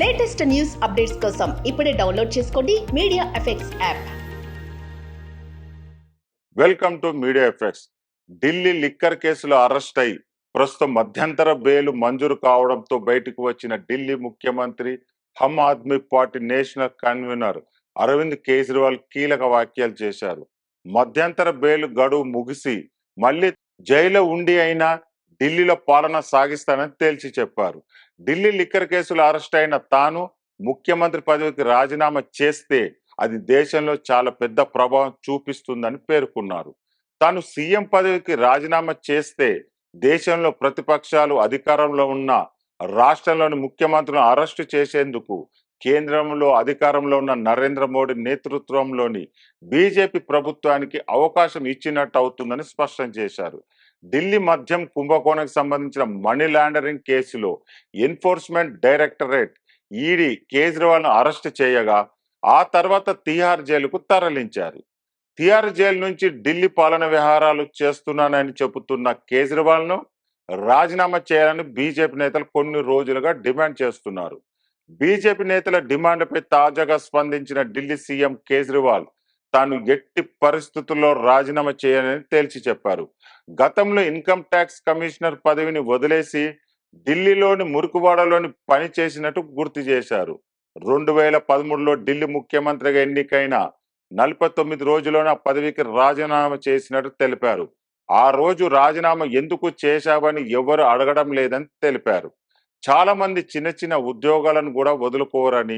Latest news updates కోసం ఇప్పుడే download చేసుకోండి media effects app. Welcome to media effects. Delhi liquor కేసులో అరెస్ట్ అయి ప్రస్తుతం మధ్యంతర బెయిల్ మంజూరు కావడంతో బయటకు వచ్చిన ఢిల్లీ ముఖ్యమంత్రి Aam Aadmi party national convener Arvind Kejriwal కీలక వ్యాఖ్యలు చేశారు. మధ్యంతర బెయిల్ గడువు ముగిసి మళ్ళీ జైల్లో ఉండి అయినా ఢిల్లీలో పాలన సాగిస్తానని తేల్చి చెప్పారు. ఢిల్లీ లిక్కర్ కేసులో అరెస్ట్ అయిన తాను ముఖ్యమంత్రి పదవికి రాజీనామా చేస్తే అది దేశంలో చాలా పెద్ద ప్రభావం చూపిస్తుందని పేర్కొన్నారు. తాను సీఎం పదవికి రాజీనామా చేస్తే దేశంలో ప్రతిపక్షాలు అధికారంలో ఉన్న రాష్ట్రంలోని ముఖ్యమంత్రులను అరెస్టు చేసేందుకు కేంద్రంలో అధికారంలో ఉన్న నరేంద్ర మోడీ నేతృత్వంలోని బీజేపీ ప్రభుత్వానికి అవకాశం ఇచ్చినట్టు అవుతుందని స్పష్టం చేశారు. ఢిల్లీ మద్యం కుంభకోణానికి సంబంధించిన మనీ లాండరింగ్ కేసులో ఎన్ఫోర్స్మెంట్ డైరెక్టరేట్ ఈడీ కేజ్రీవాల్ ను అరెస్ట్ చేయగా ఆ తర్వాత తిహార్ జైలుకు తరలించారు. తిహార్ జైలు నుంచి ఢిల్లీ పాలన వ్యవహారాలు చేస్తున్నానని చెబుతున్న కేజ్రీవాల్ ను రాజీనామా చేయాలని బీజేపీ నేతలు కొన్ని రోజులుగా డిమాండ్ చేస్తున్నారు. బీజేపీ నేతల డిమాండ్పై తాజాగా స్పందించిన ఢిల్లీ సీఎం కేజ్రీవాల్ తాను ఎట్టి పరిస్థితుల్లో రాజీనామా చేయాలని తేల్చి చెప్పారు. గతంలో ఇన్కమ్ ట్యాక్స్ కమిషనర్ పదవిని వదిలేసి ఢిల్లీలోని మురుకువాడలోని పని చేసినట్టు గుర్తు చేశారు. 2013లో ఢిల్లీ ముఖ్యమంత్రిగా ఎన్నికైన 49 రోజుల్లోనే ఆ పదవికి రాజీనామా చేసినట్టు తెలిపారు. ఆ రోజు రాజీనామా ఎందుకు చేశావని ఎవరు అడగడం లేదని తెలిపారు. చాలా మంది చిన్న చిన్న ఉద్యోగాలను కూడా వదులుకోరని,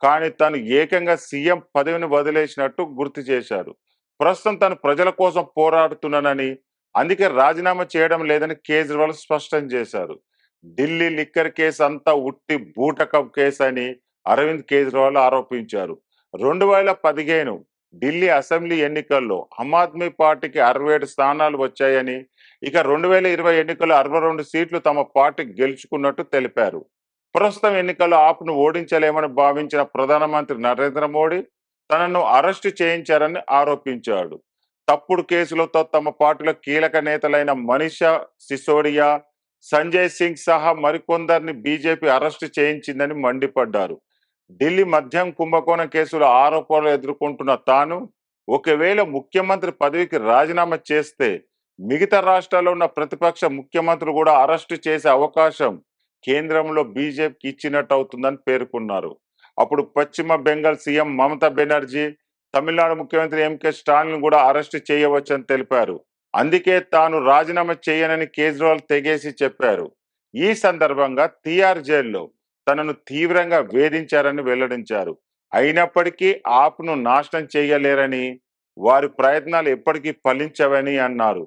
కానీ తను ఏకంగా సీఎం పదవిని వదిలేసినట్టు గుర్తు చేశారు. ప్రస్తుతం తను ప్రజల కోసం పోరాడుతున్నానని, అందుకే రాజీనామా చేయడం లేదని కేజ్రీవాల్ స్పష్టం చేశారు. ఢిల్లీ లిక్కర్ కేసు అంతా ఉట్టి బూటకం కేసు అని అరవింద్ కేజ్రీవాల్ ఆరోపించారు. 2015 ఢిల్లీ అసెంబ్లీ ఎన్నికల్లో ఆమ్ ఆద్మీ పార్టీకి 67 స్థానాలు వచ్చాయని, ఇక 2020 ఎన్నికల్లో 62 సీట్లు తమ పార్టీ గెలుచుకున్నట్టు తెలిపారు. ప్రస్తుతం ఎన్నికల్లో ఆప్ను ఓడించలేమని భావించిన ప్రధానమంత్రి నరేంద్ర మోడీ తనను అరెస్టు చేయించారని ఆరోపించాడు. తప్పుడు కేసులతో తమ పార్టీలో కీలక నేతలైన మనీషా సిసోడియా, సంజయ్ సింగ్ సహా మరికొందరిని బీజేపీ అరెస్టు చేయించిందని మండిపడ్డారు. ఢిల్లీ మద్యం కుంభకోణం కేసులో ఆరోపణలు ఎదుర్కొంటున్న తాను ఒకవేళ ముఖ్యమంత్రి పదవికి రాజీనామా చేస్తే మిగతా రాష్ట్రాల్లో ఉన్న ప్రతిపక్ష ముఖ్యమంత్రులు కూడా అరెస్టు చేసే అవకాశం కేంద్రంలో బీజేపీకి ఇచ్చినట్టు అవుతుందని పేర్కొన్నారు. అప్పుడు పశ్చిమ బెంగాల్ సీఎం మమతా బెనర్జీ, తమిళనాడు ముఖ్యమంత్రి ఎంకే స్టాలిన్ కూడా అరెస్టు చేయవచ్చని తెలిపారు. అందుకే తాను రాజీనామా చేయనని కేజ్రీవాల్ తెగేసి చెప్పారు. ఈ సందర్భంగా తిహార్ జైల్లో తనను తీవ్రంగా వేధించారని వెల్లడించారు. అయినప్పటికీ ఆప్ను నాశనం చేయలేరని, వారి ప్రయత్నాలు ఎప్పటికీ ఫలించవని అన్నారు.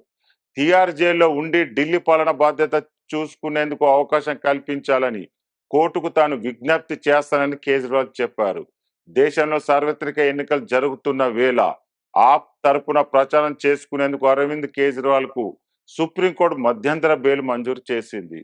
తిహార్ జైల్లో ఉండి ఢిల్లీ పాలన బాధ్యత చూసుకునేందుకు అవకాశం కల్పించాలని కోర్టుకు తాను విజ్ఞప్తి చేస్తానని కేజ్రీవాల్ చెప్పారు. దేశంలో సార్వత్రిక ఎన్నికలు జరుగుతున్న వేళ ఆప్ తరపున ప్రచారం చేసుకునేందుకు అరవింద్ కేజ్రీవాల్ కు సుప్రీంకోర్టు మధ్యంతర బెయిల్ మంజూరు చేసింది.